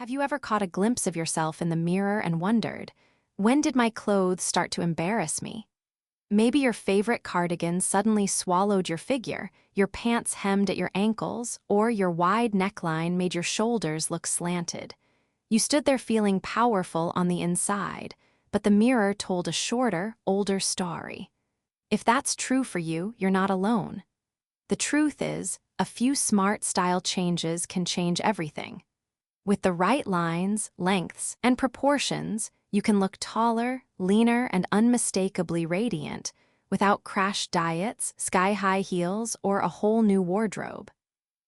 Have you ever caught a glimpse of yourself in the mirror and wondered, when did my clothes start to embarrass me? Maybe your favorite cardigan suddenly swallowed your figure, your pants hemmed at your ankles, or your wide neckline made your shoulders look slanted. You stood there feeling powerful on the inside, but the mirror told a shorter, older story. If that's true for you, you're not alone. The truth is, a few smart style changes can change everything. With the right lines, lengths, and proportions, you can look taller, leaner, and unmistakably radiant without crash diets, sky-high heels, or a whole new wardrobe.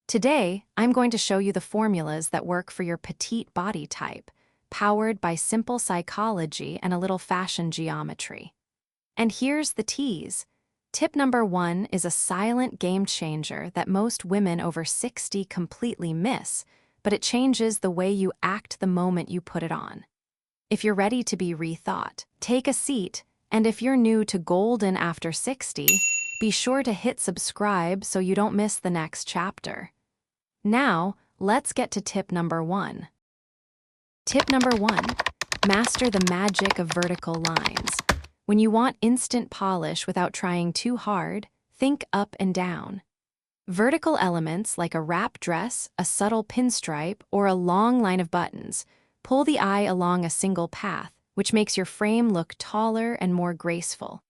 Today, I'm going to show you the formulas that work for your petite body type, powered by simple psychology and a little fashion geometry. And here's the tease. Tip number 1 is a silent game changer that most women over 60 completely miss, but it changes the way you act the moment you put it on. If you're ready to be rethought, take a seat, and if you're new to Golden After 60, be sure to hit subscribe so you don't miss the next chapter. Now, let's get to tip number 1. Tip number 1, master the magic of vertical lines. When you want instant polish without trying too hard, think up and down. Vertical elements like a wrap dress, a subtle pinstripe, or a long line of buttons pull the eye along a single path, which makes your frame look taller and more graceful.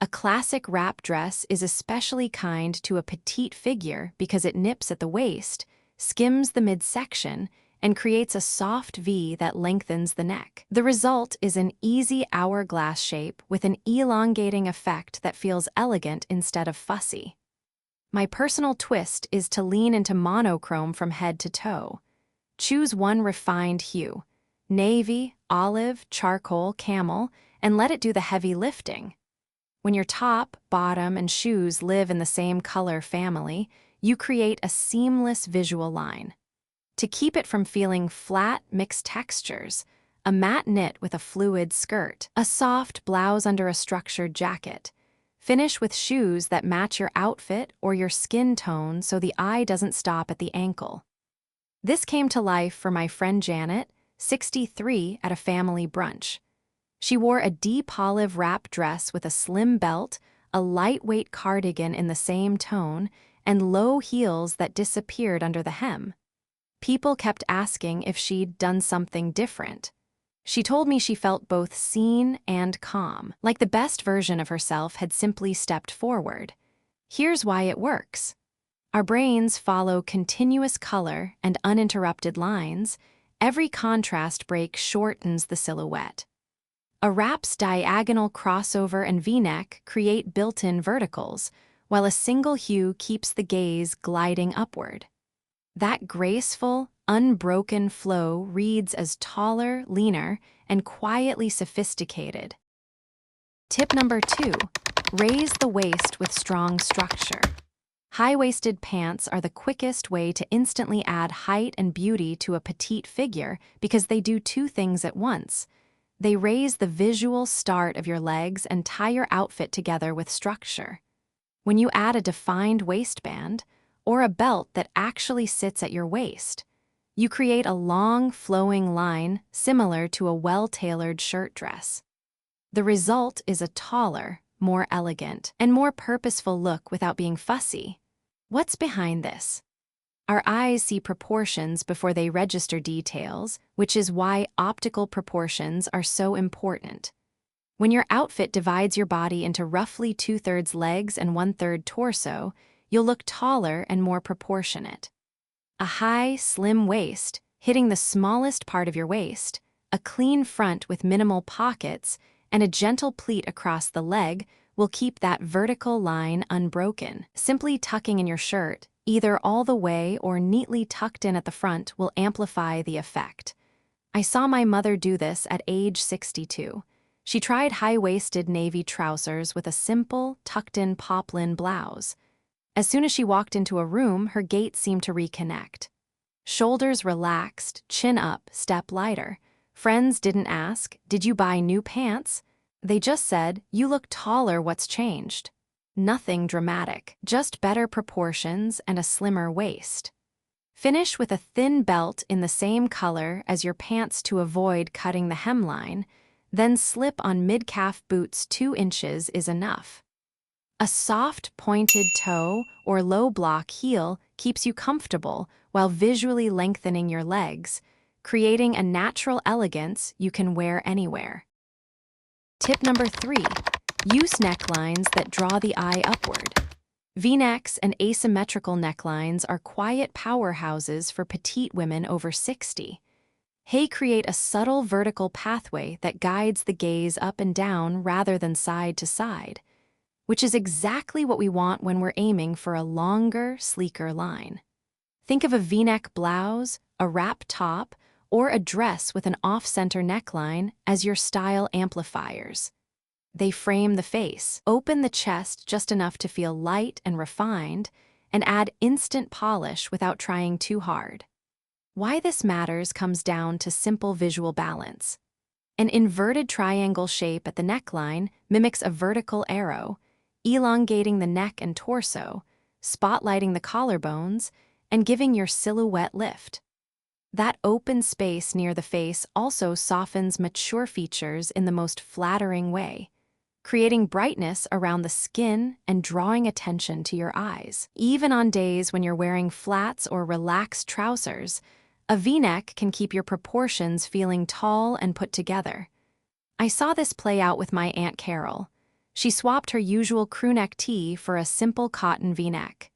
A classic wrap dress is especially kind to a petite figure because it nips at the waist, skims the midsection, and creates a soft V that lengthens the neck. The result is an easy hourglass shape with an elongating effect that feels elegant instead of fussy. My personal twist is to lean into monochrome from head to toe. Choose one refined hue, navy, olive, charcoal, camel, and let it do the heavy lifting. When your top, bottom, and shoes live in the same color family, you create a seamless visual line. To keep it from feeling flat, mixed textures, a matte knit with a fluid skirt, a soft blouse under a structured jacket. Finish with shoes that match your outfit or your skin tone so the eye doesn't stop at the ankle. This came to life for my friend Janet, 63, at a family brunch. She wore a deep olive wrap dress with a slim belt, a lightweight cardigan in the same tone, and low heels that disappeared under the hem. People kept asking if she'd done something different. She told me she felt both seen and calm, like the best version of herself had simply stepped forward. Here's why it works. Our brains follow continuous color and uninterrupted lines. Every contrast break shortens the silhouette. A wrap's diagonal crossover and V-neck create built-in verticals, while a single hue keeps the gaze gliding upward. That graceful, unbroken flow reads as taller, leaner, and quietly sophisticated. Tip number 2, raise the waist with strong structure. High-waisted pants are the quickest way to instantly add height and beauty to a petite figure because they do two things at once. They raise the visual start of your legs and tie your outfit together with structure. When you add a defined waistband, or a belt that actually sits at your waist, you create a long, flowing line similar to a well-tailored shirt dress. The result is a taller, more elegant, and more purposeful look without being fussy. What's behind this? Our eyes see proportions before they register details, which is why optical proportions are so important. When your outfit divides your body into roughly 2/3 legs and 1/3 torso, you'll look taller and more proportionate. A high, slim waist, hitting the smallest part of your waist, a clean front with minimal pockets, and a gentle pleat across the leg will keep that vertical line unbroken. Simply tucking in your shirt, either all the way or neatly tucked in at the front, will amplify the effect. I saw my mother do this at age 62. She tried high-waisted navy trousers with a simple, tucked-in poplin blouse. As soon as she walked into a room, her gait seemed to reconnect. Shoulders relaxed, chin up, step lighter. Friends didn't ask, "Did you buy new pants?" They just said, "You look taller, what's changed?" Nothing dramatic, just better proportions and a slimmer waist. Finish with a thin belt in the same color as your pants to avoid cutting the hemline, then slip on mid-calf boots 2 inches is enough. A soft, pointed toe or low-block heel keeps you comfortable while visually lengthening your legs, creating a natural elegance you can wear anywhere. Tip number 3. Use necklines that draw the eye upward. V-necks and asymmetrical necklines are quiet powerhouses for petite women over 60. They create a subtle vertical pathway that guides the gaze up and down rather than side to side, which is exactly what we want when we're aiming for a longer, sleeker line. Think of a V-neck blouse, a wrap top, or a dress with an off-center neckline as your style amplifiers. They frame the face, open the chest just enough to feel light and refined, and add instant polish without trying too hard. Why this matters comes down to simple visual balance. An inverted triangle shape at the neckline mimics a vertical arrow, elongating the neck and torso, spotlighting the collarbones, and giving your silhouette lift. That open space near the face also softens mature features in the most flattering way, creating brightness around the skin and drawing attention to your eyes. Even on days when you're wearing flats or relaxed trousers, a V-neck can keep your proportions feeling tall and put together. I saw this play out with my Aunt Carol. She swapped her usual crewneck tee for a simple cotton V-neck.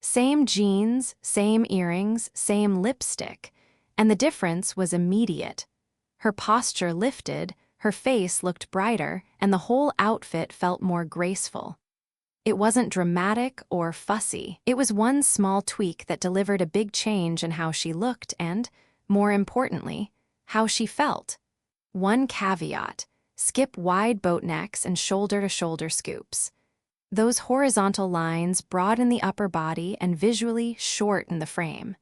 Same jeans, same earrings, same lipstick, and the difference was immediate. Her posture lifted, her face looked brighter, and the whole outfit felt more graceful. It wasn't dramatic or fussy. It was one small tweak that delivered a big change in how she looked and, more importantly, how she felt. One caveat: skip wide boat necks and shoulder-to-shoulder scoops. Those horizontal lines broaden the upper body and visually shorten the frame.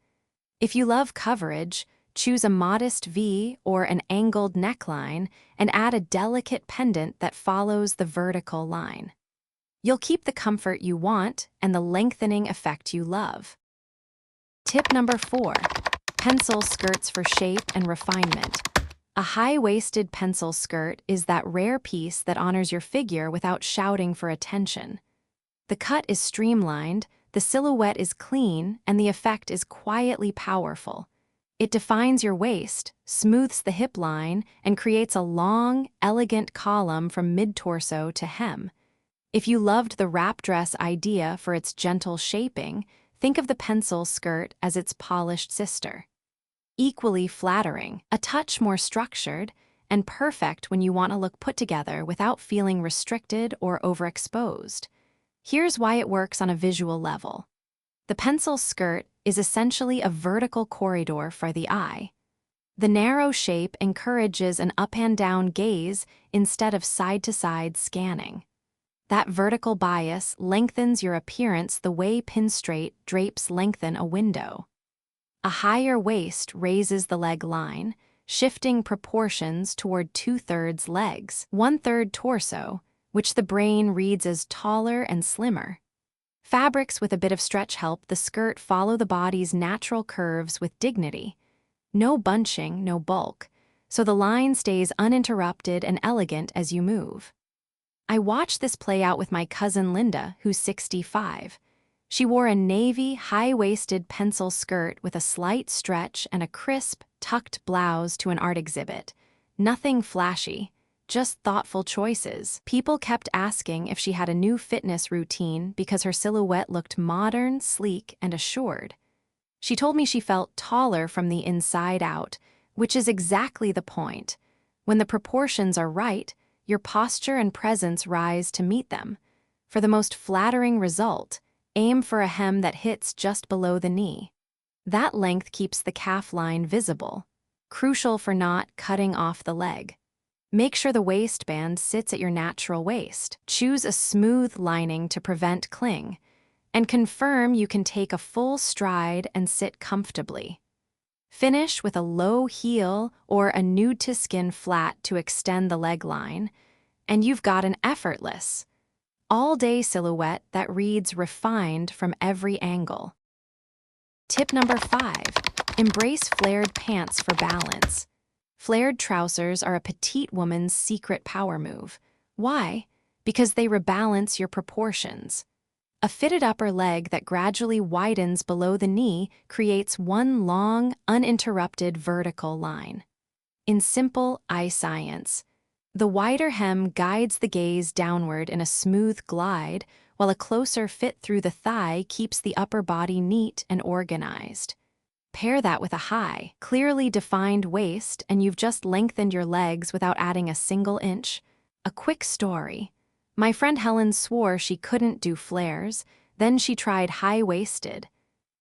If you love coverage, choose a modest V or an angled neckline and add a delicate pendant that follows the vertical line. You'll keep the comfort you want and the lengthening effect you love. Tip number 4. Pencil skirts for shape and refinement. A high-waisted pencil skirt is that rare piece that honors your figure without shouting for attention. The cut is streamlined, the silhouette is clean, and the effect is quietly powerful. It defines your waist, smooths the hip line, and creates a long, elegant column from mid-torso to hem. If you loved the wrap dress idea for its gentle shaping, think of the pencil skirt as its polished sister. Equally flattering, a touch more structured, and perfect when you want to look put together without feeling restricted or overexposed. Here's why it works on a visual level. The pencil skirt is essentially a vertical corridor for the eye. The narrow shape encourages an up-and-down gaze instead of side-to-side scanning. That vertical bias lengthens your appearance the way pinstripe drapes lengthen a window. A higher waist raises the leg line, shifting proportions toward 2/3 legs, 1/3 torso, which the brain reads as taller and slimmer. Fabrics with a bit of stretch help the skirt follow the body's natural curves with dignity. No bunching, no bulk, so the line stays uninterrupted and elegant as you move. I watched this play out with my cousin Linda, who's 65. She wore a navy, high-waisted pencil skirt with a slight stretch and a crisp, tucked blouse to an art exhibit. Nothing flashy, just thoughtful choices. People kept asking if she had a new fitness routine because her silhouette looked modern, sleek, and assured. She told me she felt taller from the inside out, which is exactly the point. When the proportions are right, your posture and presence rise to meet them. For the most flattering result, aim for a hem that hits just below the knee. That length keeps the calf line visible, crucial for not cutting off the leg. Make sure the waistband sits at your natural waist. Choose a smooth lining to prevent cling, and confirm you can take a full stride and sit comfortably. Finish with a low heel or a nude-to-skin flat to extend the leg line, and you've got an effortless, all-day silhouette that reads refined from every angle. Tip number 5. Embrace flared pants for balance. Flared trousers are a petite woman's secret power move. Why? Because they rebalance your proportions. A fitted upper leg that gradually widens below the knee creates one long, uninterrupted vertical line. In simple eye science, the wider hem guides the gaze downward in a smooth glide, while a closer fit through the thigh keeps the upper body neat and organized. Pair that with a high, clearly defined waist, and you've just lengthened your legs without adding a single inch. A quick story. My friend Helen swore she couldn't do flares, then she tried high-waisted,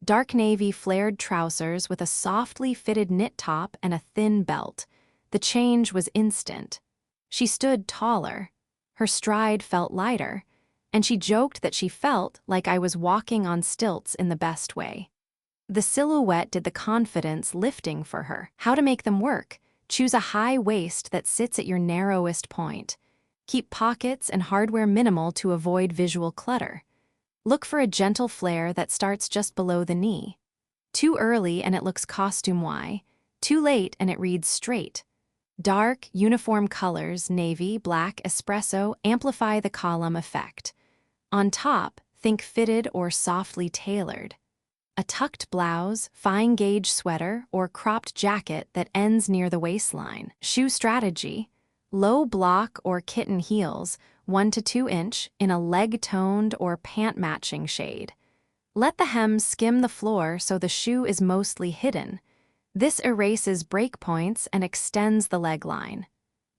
dark navy flared trousers with a softly fitted knit top and a thin belt. The change was instant. She stood taller, her stride felt lighter, and she joked that she felt like I was walking on stilts in the best way. The silhouette did the confidence lifting for her. How to make them work? Choose a high waist that sits at your narrowest point. Keep pockets and hardware minimal to avoid visual clutter. Look for a gentle flare that starts just below the knee. Too early and it looks costume-y. Too late and it reads straight. Dark, uniform colors, navy, black, espresso, amplify the column effect. On top, think fitted or softly tailored. A tucked blouse, fine gauge sweater, or cropped jacket that ends near the waistline. Shoe strategy: low block or kitten heels, 1 to 2 inch, in a leg-toned or pant-matching shade. Let the hem skim the floor so the shoe is mostly hidden. This erases breakpoints and extends the leg line.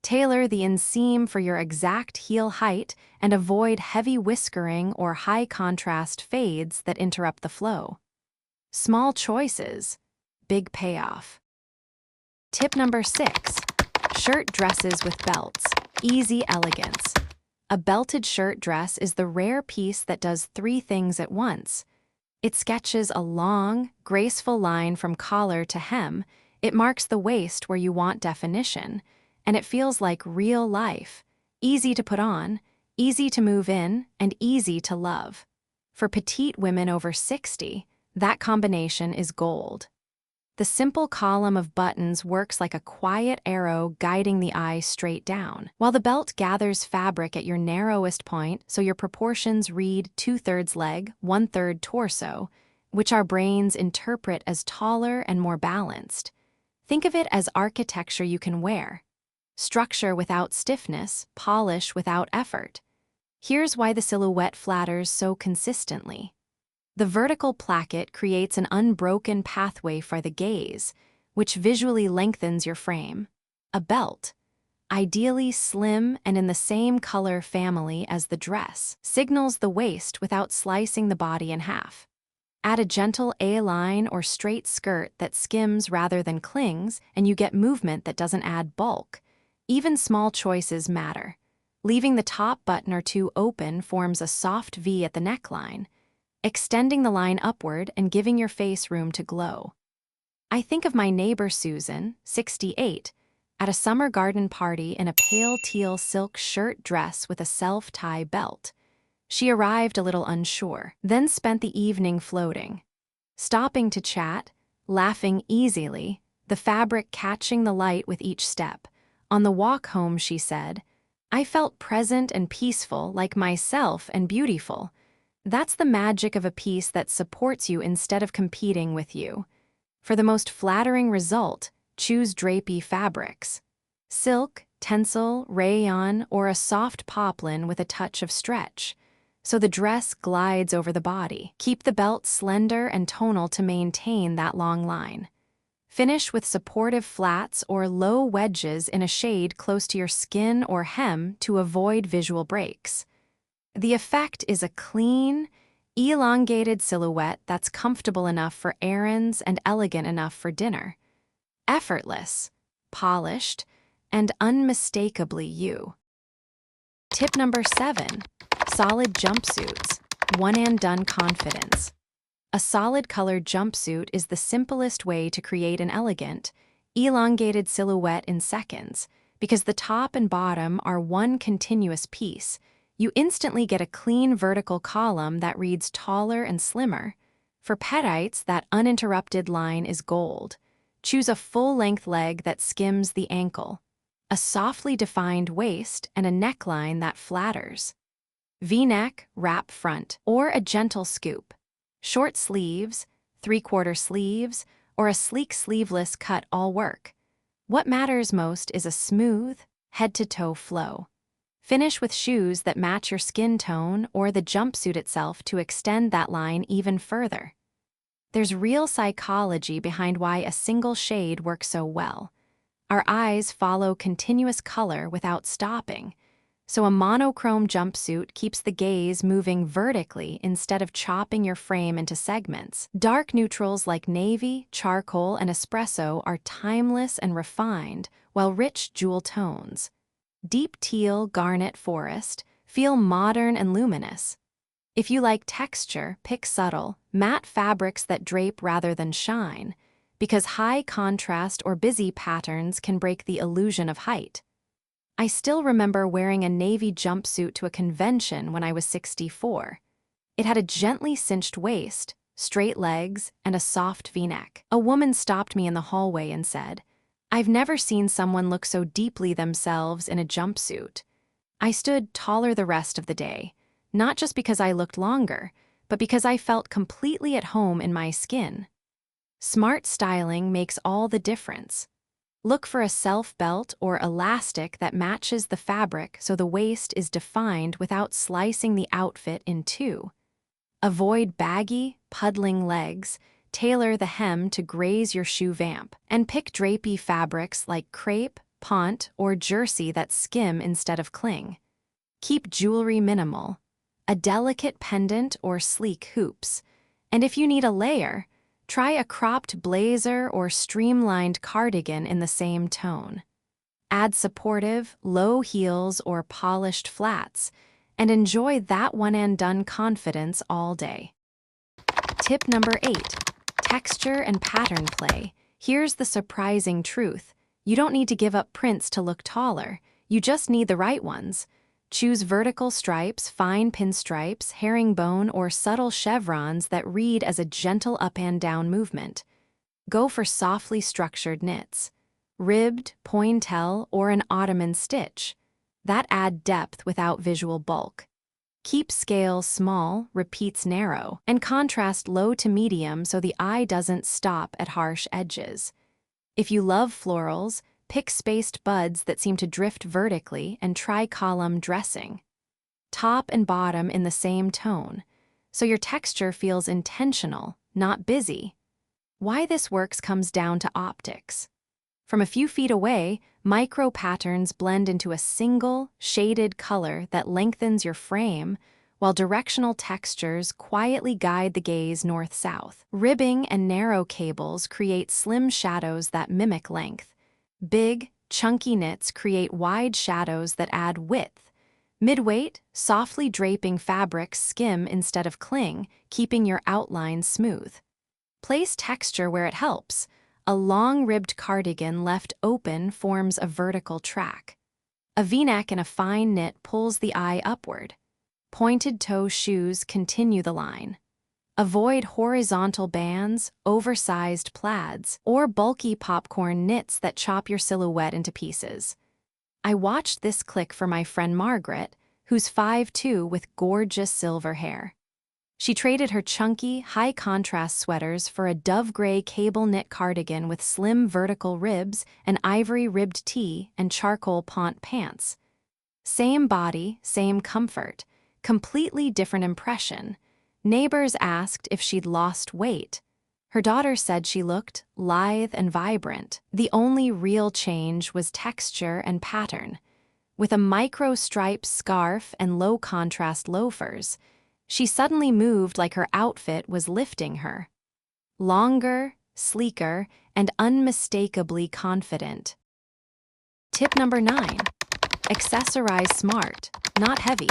Tailor the inseam for your exact heel height and avoid heavy whiskering or high-contrast fades that interrupt the flow. Small choices, big payoff. Tip number 6. Shirt dresses with belts. Easy elegance. A belted shirt dress is the rare piece that does 3 things at once. It sketches a long, graceful line from collar to hem, it marks the waist where you want definition, and it feels like real life. Easy to put on, easy to move in, and easy to love. For petite women over 60, that combination is gold. The simple column of buttons works like a quiet arrow guiding the eye straight down, while the belt gathers fabric at your narrowest point so your proportions read 2/3 leg, 1/3 torso, which our brains interpret as taller and more balanced. Think of it as architecture you can wear. Structure without stiffness, polish without effort. Here's why the silhouette flatters so consistently. The vertical placket creates an unbroken pathway for the gaze, which visually lengthens your frame. A belt, ideally slim and in the same color family as the dress, signals the waist without slicing the body in half. Add a gentle A-line or straight skirt that skims rather than clings, and you get movement that doesn't add bulk. Even small choices matter. Leaving the top button or 2 open forms a soft V at the neckline, extending the line upward and giving your face room to glow. I think of my neighbor Susan, 68, at a summer garden party in a pale teal silk shirt dress with a self-tie belt. She arrived a little unsure, then spent the evening floating, stopping to chat, laughing easily, the fabric catching the light with each step. On the walk home, she said, "I felt present and peaceful, like myself, and beautiful." That's the magic of a piece that supports you instead of competing with you. For the most flattering result, choose drapey fabrics. Silk, tencel, rayon, or a soft poplin with a touch of stretch, so the dress glides over the body. Keep the belt slender and tonal to maintain that long line. Finish with supportive flats or low wedges in a shade close to your skin or hem to avoid visual breaks. The effect is a clean, elongated silhouette that's comfortable enough for errands and elegant enough for dinner. Effortless, polished, and unmistakably you. Tip number 7. Solid jumpsuits. One-and-done confidence. A solid-colored jumpsuit is the simplest way to create an elegant, elongated silhouette in seconds, because the top and bottom are one continuous piece. You instantly get a clean vertical column that reads taller and slimmer. For petites, that uninterrupted line is gold. Choose a full-length leg that skims the ankle, a softly defined waist, and a neckline that flatters. V-neck, wrap front, or a gentle scoop. Short sleeves, three-quarter sleeves, or a sleek sleeveless cut all work. What matters most is a smooth, head-to-toe flow. Finish with shoes that match your skin tone or the jumpsuit itself to extend that line even further. There's real psychology behind why a single shade works so well. Our eyes follow continuous color without stopping, so a monochrome jumpsuit keeps the gaze moving vertically instead of chopping your frame into segments. Dark neutrals like navy, charcoal, and espresso are timeless and refined, while rich jewel tones, deep teal, garnet, forest, feel modern and luminous. If you like texture, pick subtle, matte fabrics that drape rather than shine, because high contrast or busy patterns can break the illusion of height. I still remember wearing a navy jumpsuit to a convention when I was 64. It had a gently cinched waist, straight legs, and a soft V-neck. A woman stopped me in the hallway and said, "I've never seen someone look so deeply themselves in a jumpsuit." I stood taller the rest of the day, not just because I looked longer, but because I felt completely at home in my skin. Smart styling makes all the difference. Look for a self-belt or elastic that matches the fabric so the waist is defined without slicing the outfit in two. Avoid baggy, puddling legs, tailor the hem to graze your shoe vamp, and pick drapey fabrics like crepe, ponte, or jersey that skim instead of cling. Keep jewelry minimal, a delicate pendant or sleek hoops, and if you need a layer, try a cropped blazer or streamlined cardigan in the same tone. Add supportive, low heels or polished flats, and enjoy that one-and-done confidence all day. Tip number 8. Texture and pattern play. Here's the surprising truth. You don't need to give up prints to look taller. You just need the right ones. Choose vertical stripes, fine pinstripes, herringbone, or subtle chevrons that read as a gentle up and down movement. Go for softly structured knits, ribbed, pointelle, or an ottoman stitch. That add depth without visual bulk. Keep scale small, repeats narrow, and contrast low to medium so the eye doesn't stop at harsh edges. If you love florals, pick spaced buds that seem to drift vertically and tri-column dressing. Top and bottom in the same tone, so your texture feels intentional, not busy. Why this works comes down to optics. From a few feet away, micro patterns blend into a single, shaded color that lengthens your frame, while directional textures quietly guide the gaze north-south. Ribbing and narrow cables create slim shadows that mimic length. Big, chunky knits create wide shadows that add width. Mid-weight, softly draping fabrics skim instead of cling, keeping your outline smooth. Place texture where it helps. A long-ribbed cardigan left open forms a vertical track. A V-neck in a fine knit pulls the eye upward. Pointed-toe shoes continue the line. Avoid horizontal bands, oversized plaids, or bulky popcorn knits that chop your silhouette into pieces. I watched this click for my friend Margaret, who's 5'2" with gorgeous silver hair. She traded her chunky, high-contrast sweaters for a dove-gray cable-knit cardigan with slim vertical ribs, an ivory-ribbed tee, and charcoal ponte pants. Same body, same comfort, completely different impression. Neighbors asked if she'd lost weight. Her daughter said she looked lithe and vibrant. The only real change was texture and pattern. With a micro-striped scarf and low-contrast loafers, she suddenly moved like her outfit was lifting her. Longer, sleeker, and unmistakably confident. Tip number 9. Accessorize smart, not heavy.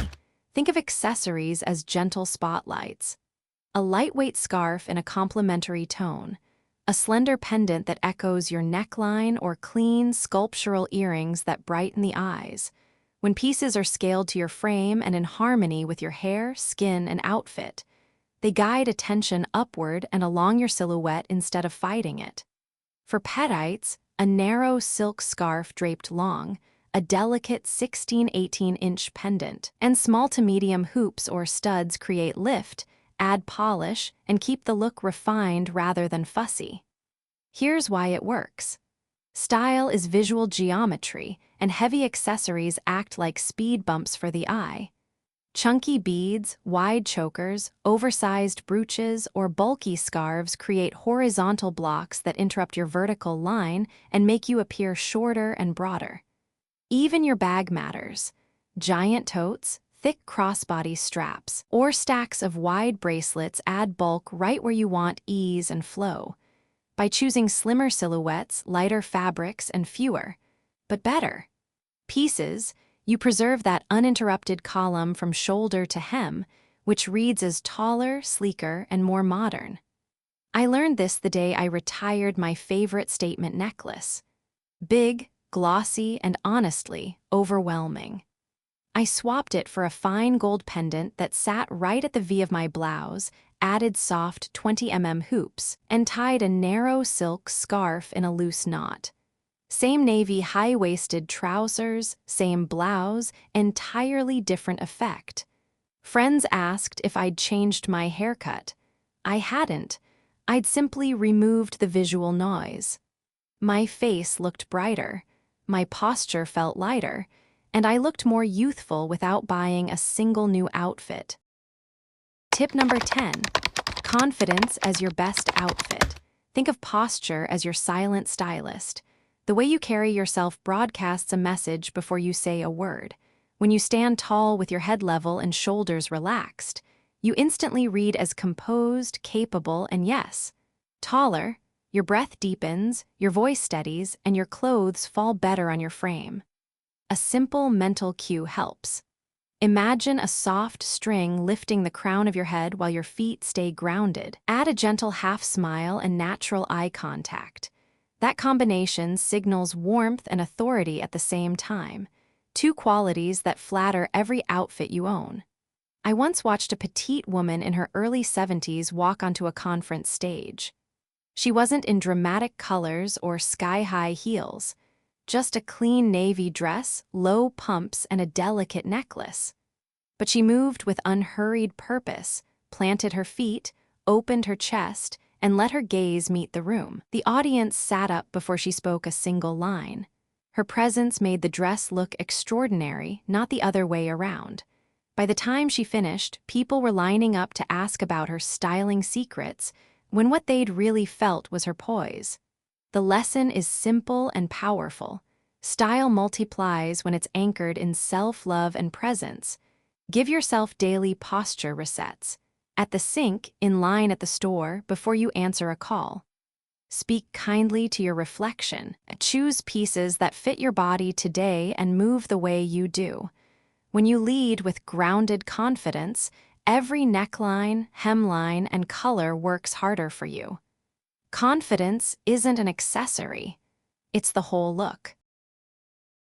Think of accessories as gentle spotlights. A lightweight scarf in a complementary tone, a slender pendant that echoes your neckline, or clean, sculptural earrings that brighten the eyes. When pieces are scaled to your frame and in harmony with your hair, skin, and outfit, They guide attention upward and along your silhouette instead of fighting it. For petites, a narrow silk scarf draped long, a delicate 16–18-inch pendant, and small to medium hoops or studs create lift, add polish, and keep the look refined rather than fussy. Here's why it works. Style is visual geometry, and heavy accessories act like speed bumps for the eye. Chunky beads, wide chokers, oversized brooches, or bulky scarves create horizontal blocks that interrupt your vertical line and make you appear shorter and broader. Even your bag matters. Giant totes, thick crossbody straps, or stacks of wide bracelets add bulk right where you want ease and flow. By choosing slimmer silhouettes, lighter fabrics, and fewer, but better pieces, you preserve that uninterrupted column from shoulder to hem, which reads as taller, sleeker, and more modern. I learned this the day I retired my favorite statement necklace. Big, glossy, and honestly, overwhelming. I swapped it for a fine gold pendant that sat right at the V of my blouse, added soft 20mm hoops, and tied a narrow silk scarf in a loose knot. Same navy high-waisted trousers, same blouse, entirely different effect. Friends asked if I'd changed my haircut. I hadn't. I'd simply removed the visual noise. My face looked brighter, my posture felt lighter, and I looked more youthful without buying a single new outfit. Tip number 10. Confidence as your best outfit. Think of posture as your silent stylist. The way you carry yourself broadcasts a message before you say a word. When you stand tall with your head level and shoulders relaxed, you instantly read as composed, capable, and yes, taller. Your breath deepens, your voice steadies, and your clothes fall better on your frame. A simple mental cue helps. Imagine a soft string lifting the crown of your head while your feet stay grounded. Add a gentle half smile and natural eye contact. That combination signals warmth and authority at the same time, two qualities that flatter every outfit you own. I once watched a petite woman in her early 70s walk onto a conference stage. She wasn't in dramatic colors or sky-high heels, just a clean navy dress, low pumps, and a delicate necklace. But she moved with unhurried purpose, planted her feet, opened her chest, and let her gaze meet the room. The audience sat up before she spoke a single line. Her presence made the dress look extraordinary, not the other way around. By the time she finished, people were lining up to ask about her styling secrets, when what they'd really felt was her poise. The lesson is simple and powerful. Style multiplies when it's anchored in self-love and presence. Give yourself daily posture resets. At the sink, in line at the store, before you answer a call. Speak kindly to your reflection. Choose pieces that fit your body today and move the way you do. When you lead with grounded confidence, every neckline, hemline, and color works harder for you. Confidence isn't an accessory. It's the whole look.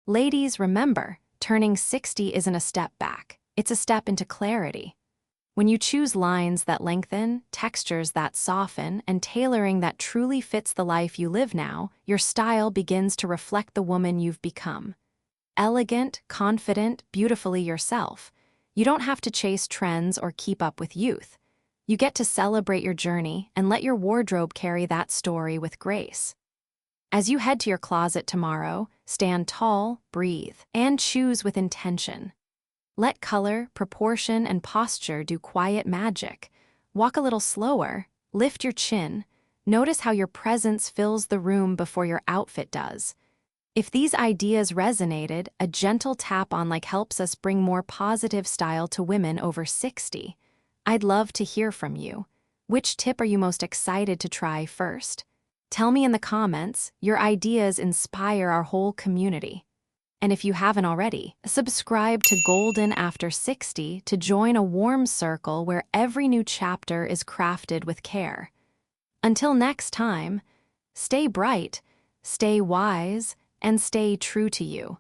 Ladies, remember, turning 60 isn't a step back. It's a step into clarity. When you choose lines that lengthen, textures that soften, and tailoring that truly fits the life you live now, your style begins to reflect the woman you've become. Elegant, confident, beautifully yourself. You don't have to chase trends or keep up with youth. You get to celebrate your journey and let your wardrobe carry that story with grace. As you head to your closet tomorrow, stand tall, breathe, and choose with intention. Let color, proportion, and posture do quiet magic. Walk a little slower, lift your chin, notice how your presence fills the room before your outfit does. If these ideas resonated, a gentle tap-on like helps us bring more positive style to women over 60. I'd love to hear from you. Which tip are you most excited to try first? Tell me in the comments. Your ideas inspire our whole community. And if you haven't already, subscribe to Golden After 60 to join a warm circle where every new chapter is crafted with care. Until next time, stay bright, stay wise, and stay true to you.